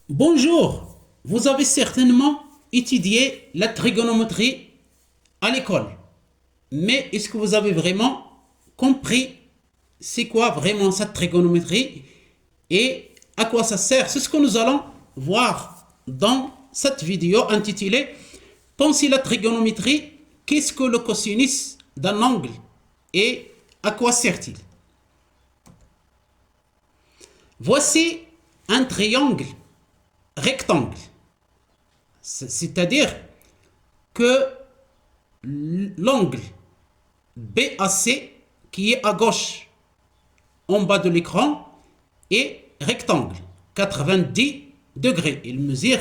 Bonjour, vous avez certainement étudié la trigonométrie à l'école, mais est-ce que vous avez vraiment compris c'est quoi vraiment cette trigonométrie et à quoi ça sert? C'est ce que nous allons voir dans cette vidéo intitulée Pensez la trigonométrie, qu'est-ce que le cosinus d'un angle et à quoi sert-il? Voici un triangle rectangle, c'est-à-dire que l'angle BAC qui est à gauche en bas de l'écran est rectangle, 90 degrés. Il mesure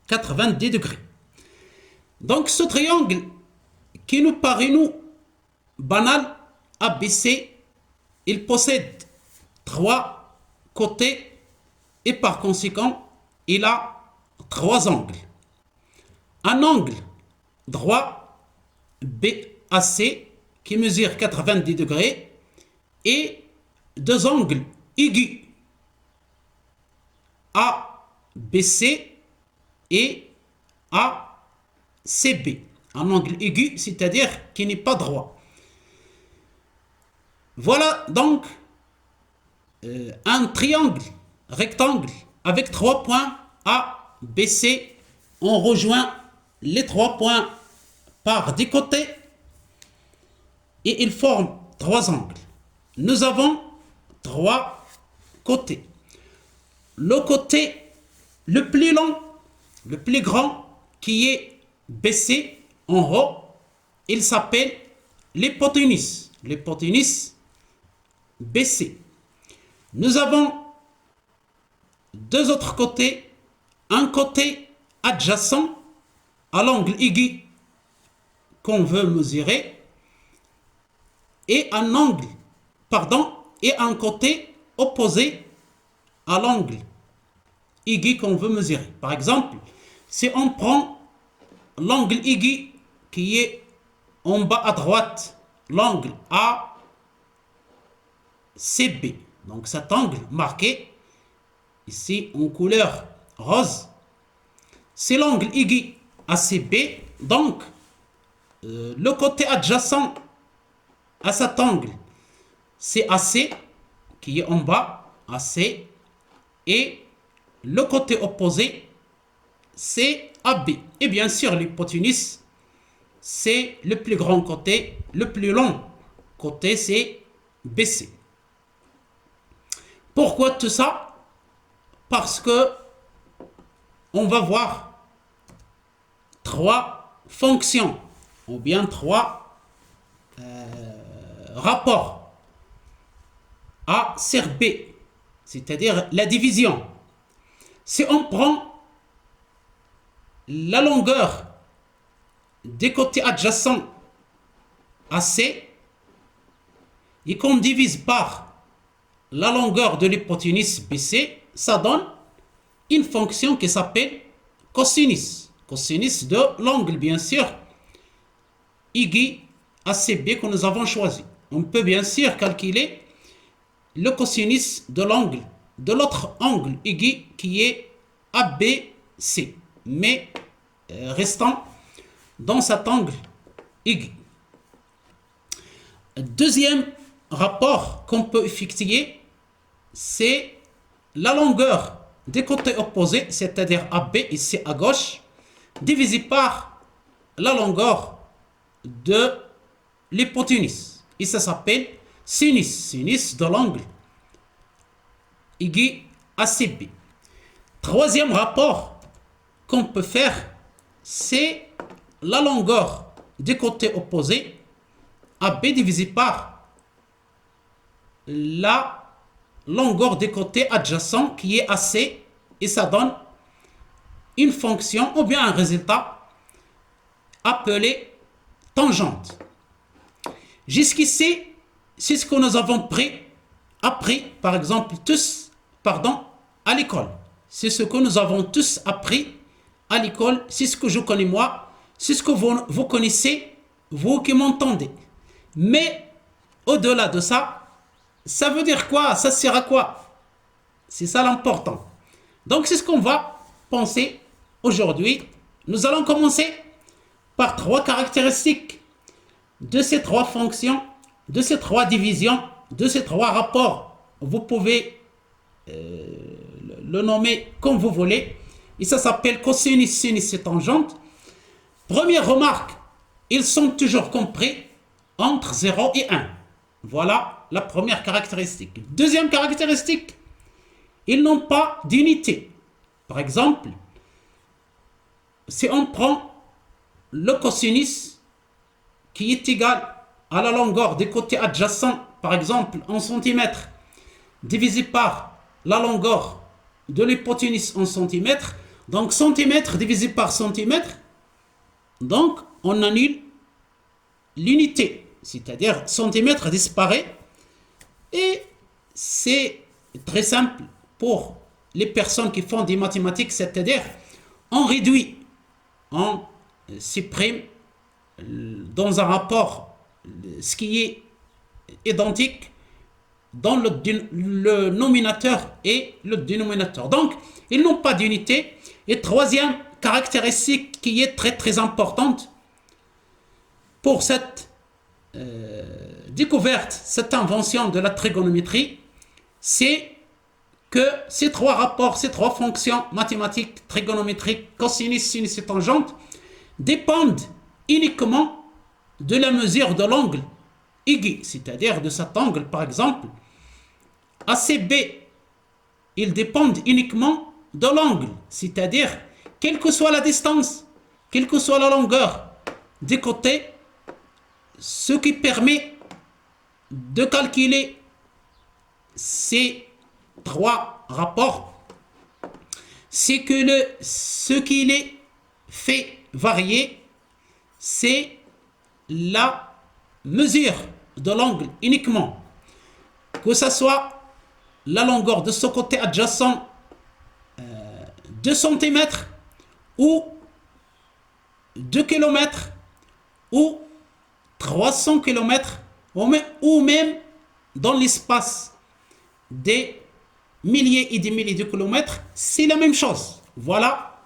90 degrés. Donc ce triangle qui nous paraît nous banal, ABC, il possède trois côtés et par conséquent il a trois angles. Un angle droit BAC qui mesure 90 degrés et deux angles aigus ABC et ACB. Un angle aigu, c'est-à-dire qui n'est pas droit. Voilà donc un triangle rectangle avec trois points ABC. On rejoint les trois points par des côtés et ils forment trois angles. Nous avons trois côtés. Le côté le plus long, le plus grand, qui est BC en haut, il s'appelle l'hypoténuse. L'hypoténuse BC. Nous avons deux autres côtés, un côté adjacent à l'angle aigu qu'on veut mesurer et un côté opposé à l'angle aigu qu'on veut mesurer. Par exemple, si on prend l'angle aigu qui est en bas à droite, l'angle ACB, donc cet angle marqué ici en couleur rose, c'est l'angle aigu ACB, donc le côté adjacent à cet angle, c'est AC qui est en bas, AC, et le côté opposé, c'est AB. Et bien sûr, l'hypoténuse, c'est le plus grand côté, le plus long côté, c'est BC. Pourquoi tout ça? Parce que on va voir trois fonctions ou bien trois rapports A sur B, c'est-à-dire la division. Si on prend la longueur des côtés adjacents AC et qu'on divise par la longueur de l'hypoténuse BC, ça donne une fonction qui s'appelle cosinus. Cosinus de l'angle, bien sûr, aigu ACB que nous avons choisi. On peut bien sûr calculer le cosinus de l'angle, de l'autre angle aigu qui est ABC. Mais restons dans cet angle aigu. Deuxième rapport qu'on peut effectuer, c'est la longueur des côtés opposés, c'est-à-dire AB ici à gauche, divisé par la longueur de l'hypoténuse. Et ça s'appelle sinus, sinus de l'angle aigu ACB. Troisième rapport qu'on peut faire, c'est la longueur des côtés opposés, AB divisé par la longueur des côtés adjacents qui est AC, et ça donne une fonction ou bien un résultat appelé tangente. Jusqu'ici, c'est ce que nous avons appris, par exemple, à l'école. C'est ce que nous avons tous appris à l'école, c'est ce que je connais moi, c'est ce que vous connaissez, vous qui m'entendez. Mais au-delà de ça, ça veut dire quoi? Ça sert à quoi? C'est ça l'important. Donc, c'est ce qu'on va penser aujourd'hui. Nous allons commencer par trois caractéristiques de ces trois fonctions, de ces trois divisions, de ces trois rapports. Vous pouvez le nommer comme vous voulez. Et ça s'appelle cosinus, sinus et tangente. Première remarque, ils sont toujours compris entre 0 et 1. Voilà la première caractéristique. Deuxième caractéristique, ils n'ont pas d'unité. Par exemple, si on prend le cosinus qui est égal à la longueur des côtés adjacents, par exemple en centimètres, divisé par la longueur de l'hypoténuse en centimètres, donc centimètre divisé par centimètre, donc on annule l'unité, c'est-à-dire centimètre disparaît, et c'est très simple pour les personnes qui font des mathématiques, c'est-à-dire on réduit, on supprime dans un rapport ce qui est identique dans le nominateur et le dénominateur. Donc, ils n'ont pas d'unité. Et troisième caractéristique qui est très très importante pour cette découverte, cette invention de la trigonométrie, c'est que ces trois rapports, ces trois fonctions mathématiques, trigonométriques, cosinus, sinus et tangente, dépendent uniquement de la mesure de l'angle aigu, c'est-à-dire de cet angle, par exemple, ACB. Ils dépendent uniquement de l'angle, c'est-à-dire, quelle que soit la distance, quelle que soit la longueur des côtés, ce qui permet de calculer ces trois rapports, c'est que ce qui les fait varier, c'est la mesure de l'angle uniquement, que ce soit la longueur de ce côté adjacent 2 cm ou 2 km ou 300 km ou même dans l'espace des milliers et des milliers de kilomètres, c'est la même chose. Voilà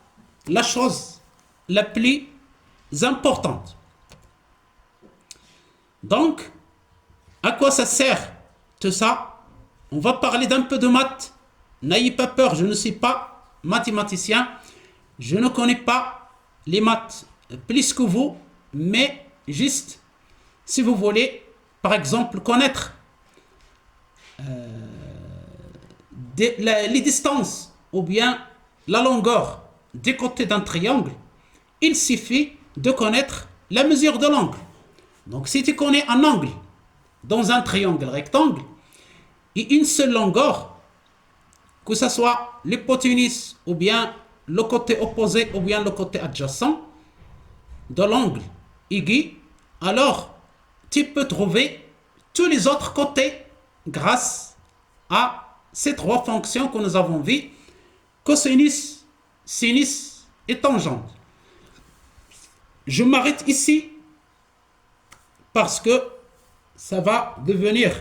la chose la plus importante. Donc, à quoi ça sert tout ça? On va parler d'un peu de maths. N'ayez pas peur, je ne suis pas mathématicien. Je ne connais pas les maths plus que vous, mais juste, si vous voulez, par exemple, connaître les distances ou bien la longueur des côtés d'un triangle, il suffit de connaître la mesure de l'angle. Donc, si tu connais un angle dans un triangle rectangle et une seule longueur, que ce soit l'hypoténuse ou bien le côté opposé ou bien le côté adjacent de l'angle aigu, alors tu peux trouver tous les autres côtés grâce à ces trois fonctions que nous avons vues, cosinus, sinus et tangente. Je m'arrête ici parce que ça va devenir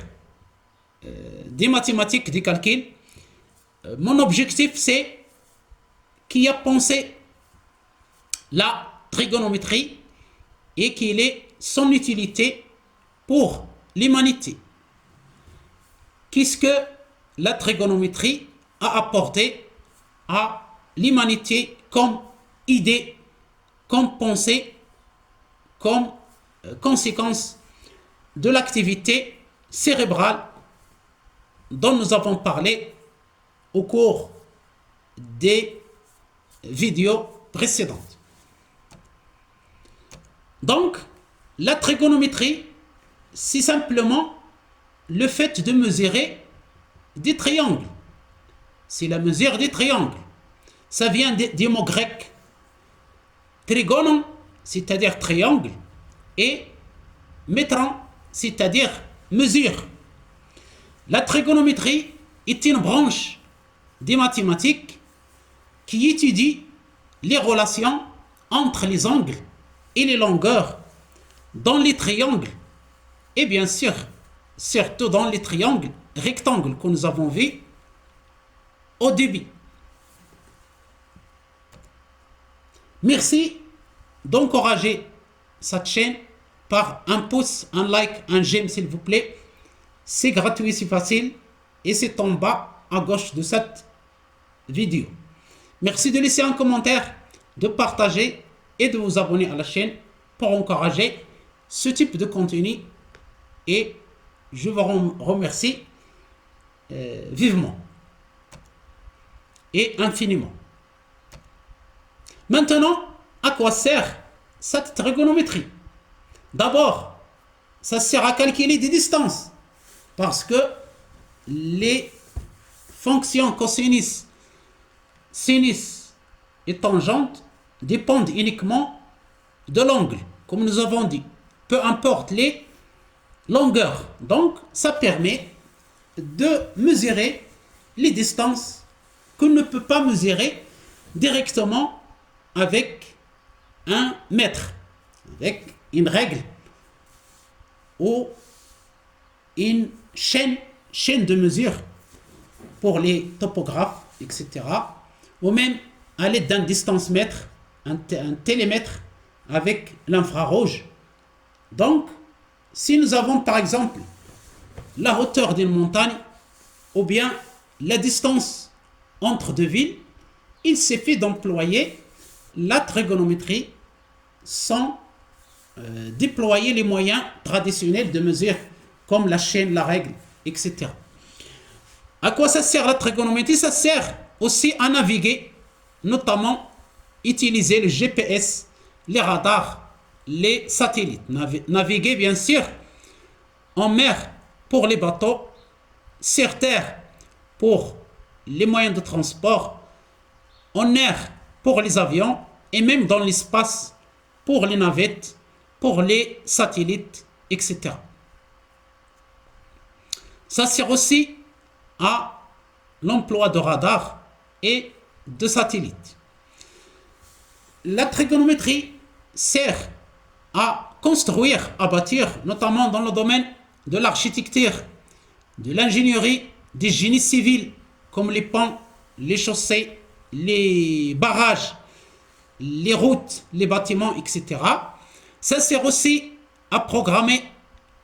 des mathématiques, des calculs. Mon objectif, c'est qui a pensé la trigonométrie et quelle est son utilité pour l'humanité. Qu'est-ce que la trigonométrie a apporté à l'humanité comme idée, comme pensée, comme conséquence de l'activité cérébrale dont nous avons parlé au cours des vidéos précédentes. Donc, la trigonométrie, c'est simplement le fait de mesurer des triangles. C'est la mesure des triangles. Ça vient des mots grecs. Trigonon, c'est-à-dire triangle, et métron, c'est-à-dire mesure. La trigonométrie est une branche des mathématiques qui étudie les relations entre les angles et les longueurs dans les triangles et bien sûr, surtout dans les triangles rectangles que nous avons vus au début. Merci d'encourager cette chaîne par un pouce, un like, un j'aime s'il vous plaît. C'est gratuit, c'est facile et c'est en bas à gauche de cette vidéo. Merci de laisser un commentaire, de partager et de vous abonner à la chaîne pour encourager ce type de contenu et je vous remercie vivement et infiniment. Maintenant, à quoi sert cette trigonométrie? D'abord, ça sert à calculer des distances parce que les fonctions cosinus, sinus et tangente dépendent uniquement de l'angle, comme nous avons dit, peu importe les longueurs. Donc, ça permet de mesurer les distances qu'on ne peut pas mesurer directement avec un mètre, avec une règle ou une chaîne de mesure pour les topographes, etc. Ou même à l'aide d'un distance-mètre, un télémètre avec l'infrarouge. Donc, si nous avons par exemple la hauteur d'une montagne ou bien la distance entre deux villes, il suffit d'employer la trigonométrie sans déployer les moyens traditionnels de mesure comme la chaîne, la règle, etc. À quoi ça sert la trigonométrie? Ça sert aussi à naviguer, notamment utiliser le GPS, les radars, les satellites. Naviguer bien sûr en mer pour les bateaux, sur terre pour les moyens de transport, en air pour les avions et même dans l'espace pour les navettes, pour les satellites, etc. Ça sert aussi à l'emploi de radars et de satellites. La trigonométrie sert à construire, à bâtir, notamment dans le domaine de l'architecture, de l'ingénierie, des génies civils, comme les ponts, les chaussées, les barrages, les routes, les bâtiments, etc. Ça sert aussi à programmer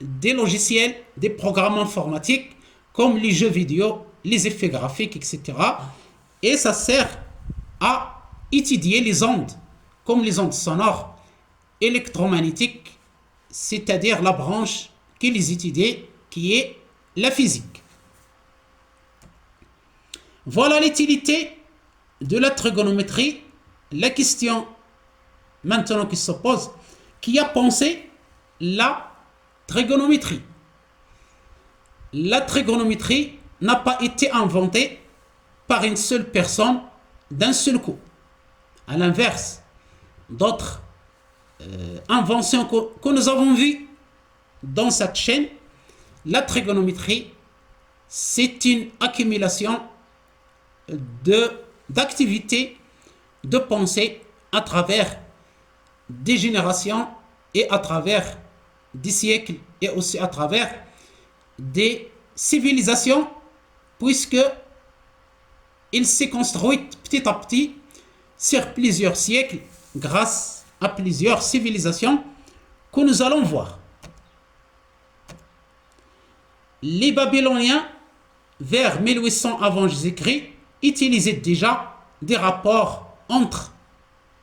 des logiciels, des programmes informatiques, comme les jeux vidéo, les effets graphiques, etc. Et ça sert à étudier les ondes, comme les ondes sonores, électromagnétiques, c'est-à-dire la branche qui les étudie, qui est la physique. Voilà l'utilité de la trigonométrie. La question maintenant qui se pose, qui a pensé la trigonométrie? La trigonométrie n'a pas été inventée par une seule personne d'un seul coup. À l'inverse d'autres inventions que nous avons vues dans cette chaîne, la trigonométrie, c'est une accumulation d'activités, de pensée à travers des générations et à travers des siècles et aussi à travers des civilisations, puisque il s'est construit petit à petit sur plusieurs siècles grâce à plusieurs civilisations que nous allons voir. Les Babyloniens, vers 1800 avant Jésus-Christ, utilisaient déjà des rapports entre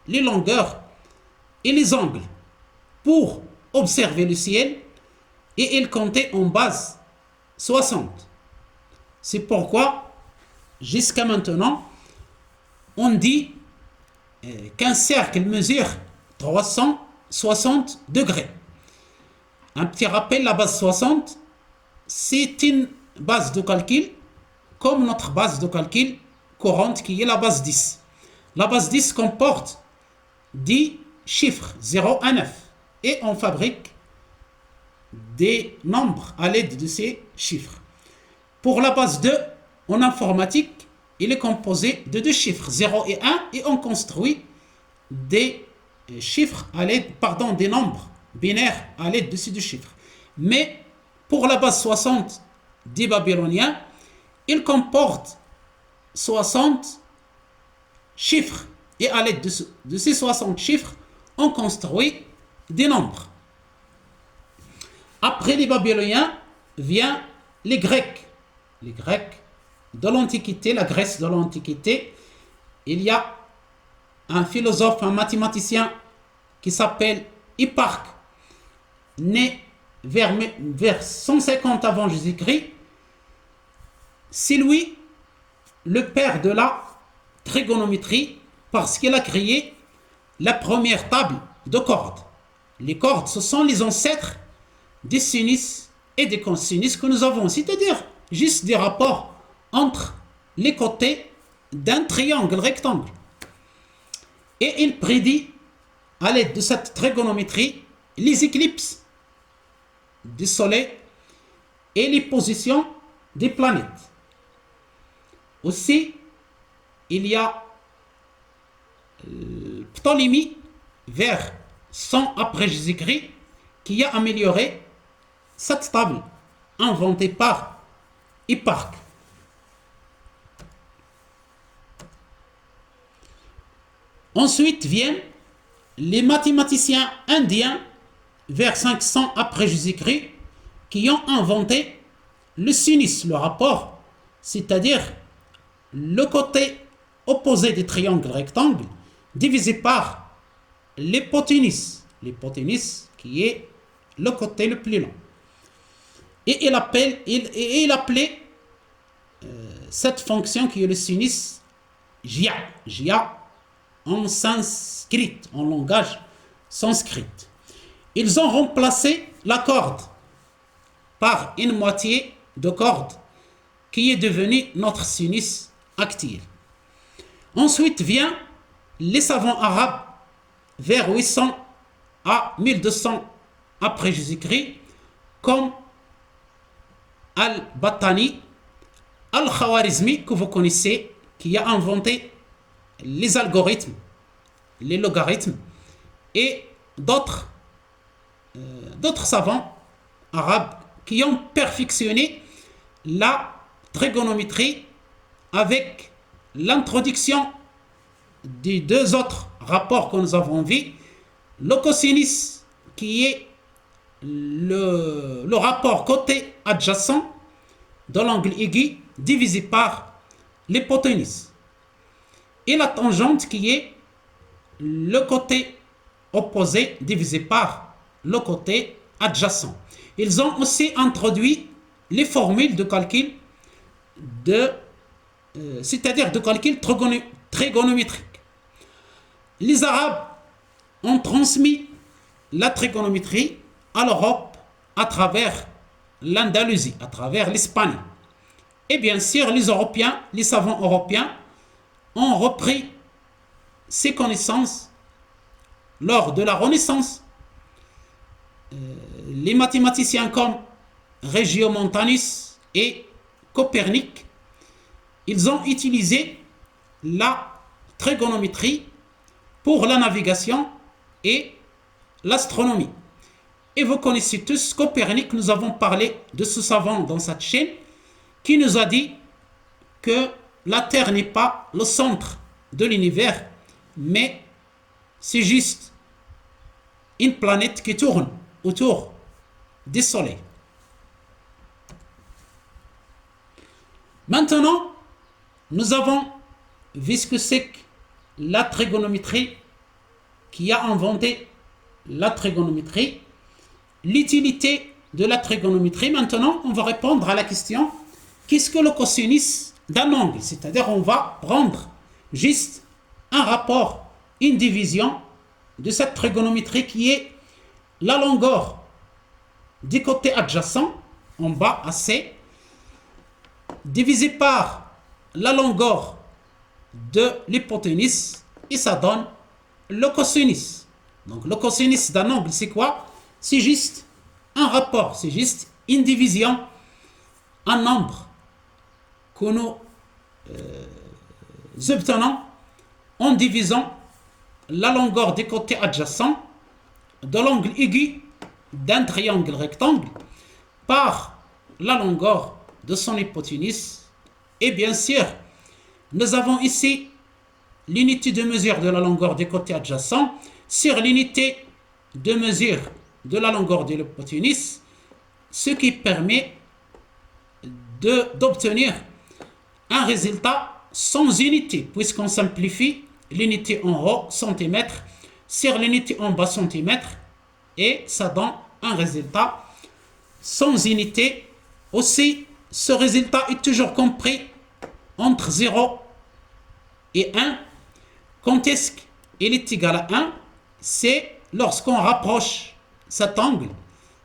les longueurs et les angles pour observer le ciel et ils comptaient en base 60. C'est pourquoi, jusqu'à maintenant, on dit qu'un cercle mesure 360 degrés. Un petit rappel, la base 60, c'est une base de calcul comme notre base de calcul courante qui est la base 10. La base 10 comporte 10 chiffres 0 à 9 et on fabrique des nombres à l'aide de ces chiffres. Pour la base 2, en informatique, il est composé de deux chiffres 0 et 1 et on construit des chiffres à l'aide, des nombres binaires à l'aide de ces deux chiffres. Mais pour la base 60 des Babyloniens, il comporte 60 chiffres Et à l'aide de ces 60 chiffres, on construit des nombres. Après les Babyloniens, viennent les Grecs. Les Grecs de l'Antiquité, la Grèce de l'Antiquité. Il y a un philosophe, un mathématicien qui s'appelle Hipparque, né vers 150 avant Jésus-Christ. C'est lui le père de la trigonométrie parce qu'il a créé la première table de cordes. Les cordes, ce sont les ancêtres des sinus et des cosinus que nous avons, c'est-à-dire juste des rapports entre les côtés d'un triangle rectangle. Et il prédit, à l'aide de cette trigonométrie, les éclipses du Soleil et les positions des planètes. Aussi, il y a Ptolémée, vers 100 après Jésus-Christ, qui a amélioré cette table inventée par Hipparque. Ensuite viennent les mathématiciens indiens vers 500 après Jésus-Christ qui ont inventé le sinus, le rapport, c'est-à-dire le côté opposé des triangles rectangles divisé par l'hypoténuse. L'hypoténuse qui est le côté le plus long. Et il appelait cette fonction qui est le sinus Jia. Jia en sanskrit, en langage sanskrit. Ils ont remplacé la corde par une moitié de corde qui est devenue notre sinus actuel. Ensuite vient les savants arabes vers 800 à 1200 après Jésus-Christ, comme Al-Battani, Al-Khawarizmi, que vous connaissez, qui a inventé les algorithmes, les logarithmes, et d'autres savants arabes qui ont perfectionné la trigonométrie avec l'introduction des deux autres rapports que nous avons vus, le cosinus qui est le rapport côté adjacent de l'angle aigu divisé par l'hypoténuse, et la tangente qui est le côté opposé divisé par le côté adjacent. Ils ont aussi introduit les formules de calcul c'est-à-dire de calcul trigonométrique. Les Arabes ont transmis la trigonométrie à l'Europe à travers l'Andalousie, à travers l'Espagne. Et bien sûr, les Européens, les savants européens ont repris ces connaissances lors de la Renaissance. Les mathématiciens comme Regiomontanus et Copernic, ils ont utilisé la trigonométrie pour la navigation et l'astronomie. Et vous connaissez tous Copernic, nous avons parlé de ce savant dans cette chaîne, qui nous a dit que la Terre n'est pas le centre de l'univers, mais c'est juste une planète qui tourne autour du Soleil. Maintenant, nous avons vu ce que c'est que la trigonométrie, qui a inventé la trigonométrie, l'utilité de la trigonométrie. Maintenant, on va répondre à la question: qu'est-ce que le cosinus d'un angle? C'est-à-dire, on va prendre juste un rapport, une division de cette trigonométrie qui est la longueur du côté adjacent, en bas à C, divisé par la longueur de l'hypoténuse, et ça donne le cosinus. Donc le cosinus d'un angle, c'est quoi? C'est juste un rapport, c'est juste une division, un nombre que nous obtenons en divisant la longueur des côtés adjacents de l'angle aigu d'un triangle rectangle par la longueur de son hypoténuse. Et bien sûr, nous avons ici l'unité de mesure de la longueur des côtés adjacents sur l'unité de mesure de la longueur de l'hypoténuse, ce qui permet d'obtenir un résultat sans unité, puisqu'on simplifie l'unité en haut, centimètre, sur l'unité en bas, centimètre, et ça donne un résultat sans unité. Aussi, ce résultat est toujours compris entre 0 et 1. Quand est-ce qu'il est égal à 1? C'est lorsqu'on rapproche cet angle,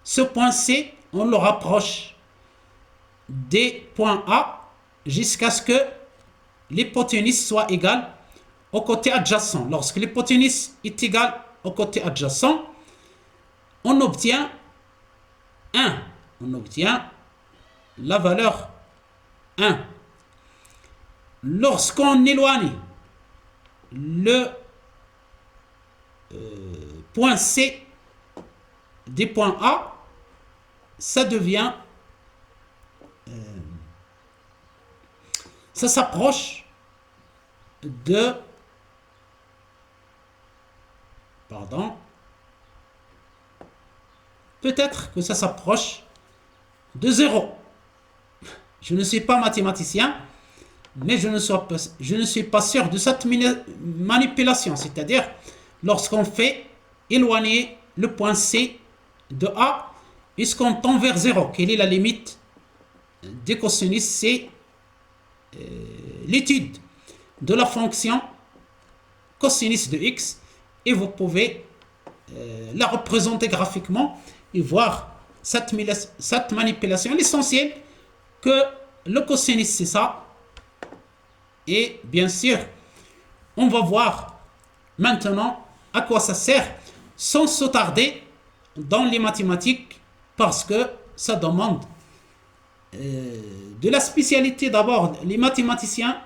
ce point C, on le rapproche des points A jusqu'à ce que l'hypoténuse soit égale au côté adjacent. Lorsque l'hypoténuse est égale au côté adjacent, on obtient 1. On obtient la valeur 1. Lorsqu'on éloigne le point C des points A, ça devient ça s'approche de peut-être que ça s'approche de 0. Je ne suis pas mathématicien, mais je ne suis pas sûr de cette manipulation, c'est-à-dire lorsqu'on fait éloigner le point C de A, puisqu'on tend vers 0, quelle est la limite des cosinus? C'est l'étude de la fonction cosinus de x, et vous pouvez la représenter graphiquement et voir cette manipulation. L'essentiel que le cosinus c'est ça, et bien sûr on va voir maintenant à quoi ça sert sans se tarder dans les mathématiques, parce que ça demande de la spécialité. D'abord, les mathématiciens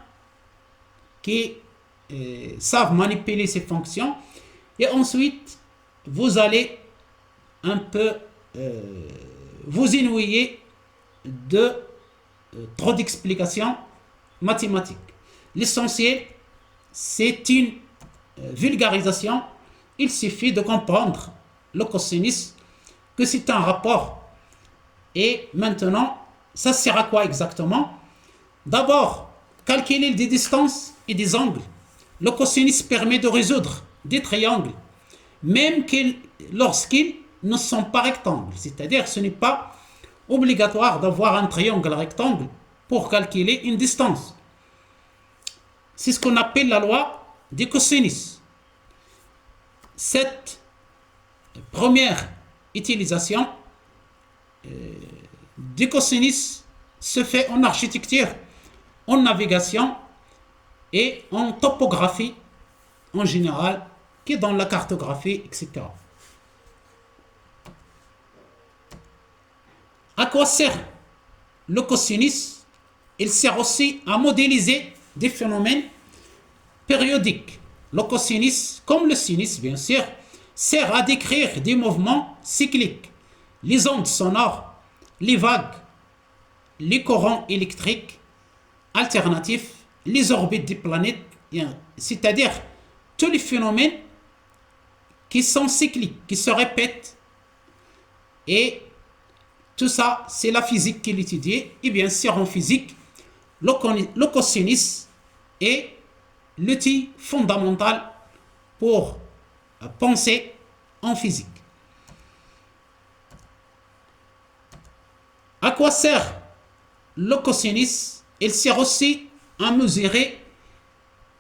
qui savent manipuler ces fonctions, et ensuite vous allez un peu vous ennuyer de trop d'explications mathématiques. L'essentiel, c'est une vulgarisation. Il suffit de comprendre le cosinus, que c'est un rapport. Et maintenant, ça sert à quoi exactement? D'abord, calculer des distances et des angles. Le cosinus permet de résoudre des triangles, même lorsqu'ils ne sont pas rectangles. C'est-à-dire, ce n'est pas obligatoire d'avoir un triangle rectangle pour calculer une distance. C'est ce qu'on appelle la loi des cosinus. Cette première utilisation du cosinus se fait en architecture, en navigation et en topographie en général, qui est dans la cartographie, etc. À quoi sert le cosinus? Il sert aussi à modéliser des phénomènes périodiques. Le cosinus, comme le sinus bien sûr, sert à décrire des mouvements cycliques, les ondes sonores, les vagues, les courants électriques alternatifs, les orbites des planètes, c'est-à-dire tous les phénomènes qui sont cycliques, qui se répètent. Et tout ça, c'est la physique qui l'étudie. Et bien sûr, en physique, le cosinus est l'outil fondamental pour penser en physique. À quoi sert le cosinus? Il sert aussi à mesurer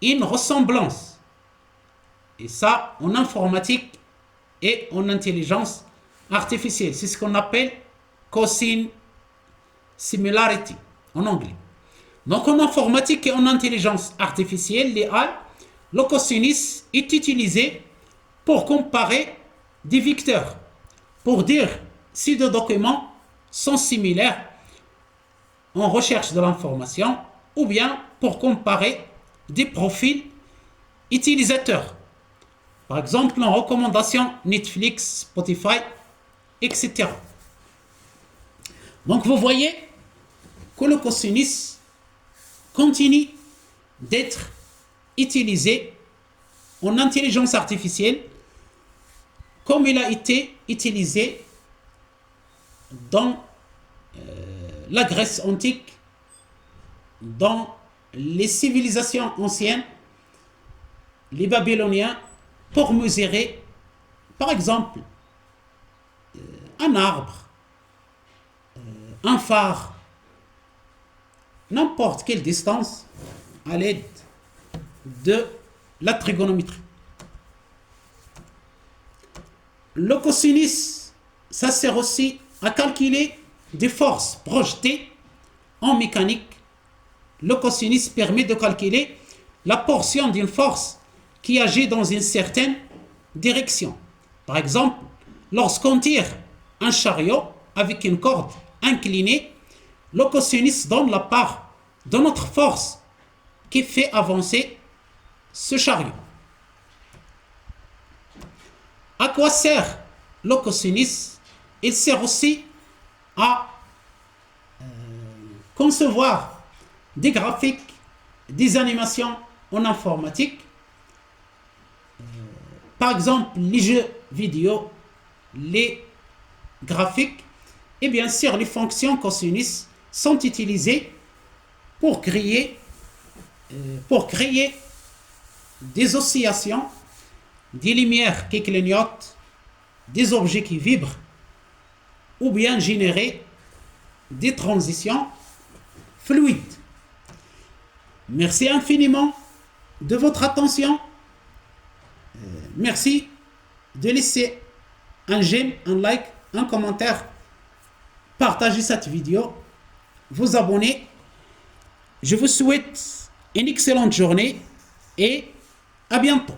une ressemblance. Et ça, en informatique et en intelligence artificielle. C'est ce qu'on appelle cosine similarity en anglais. Donc en informatique et en intelligence artificielle, l'IA, le cosinus est utilisé pour comparer des vecteurs, pour dire si deux documents sont similaires en recherche de l'information, ou bien pour comparer des profils utilisateurs. Par exemple, en recommandation Netflix, Spotify, etc. Donc vous voyez que le cosinus continue d'être utilisé en intelligence artificielle comme il a été utilisé dans la Grèce antique, dans les civilisations anciennes, les Babyloniens, pour mesurer, par exemple, un arbre, un phare, n'importe quelle distance à l'aide de la trigonométrie. Le cosinus, ça sert aussi à calculer des forces projetées en mécanique. Le cosinus permet de calculer la portion d'une force qui agit dans une certaine direction. Par exemple, lorsqu'on tire un chariot avec une corde inclinée, le cosinus donne la part de notre force qui fait avancer ce chariot. À quoi sert le cosinus? Il sert aussi à concevoir des graphiques, des animations en informatique. Par exemple, les jeux vidéo, les graphiques, et bien sûr les fonctions cosinus sont utilisées pour créer des oscillations, des lumières qui clignotent, des objets qui vibrent, ou bien générer des transitions fluides. Merci infiniment de votre attention. Merci de laisser un j'aime, un like, un commentaire, partager cette vidéo, vous abonner. Je vous souhaite une excellente journée et à bientôt.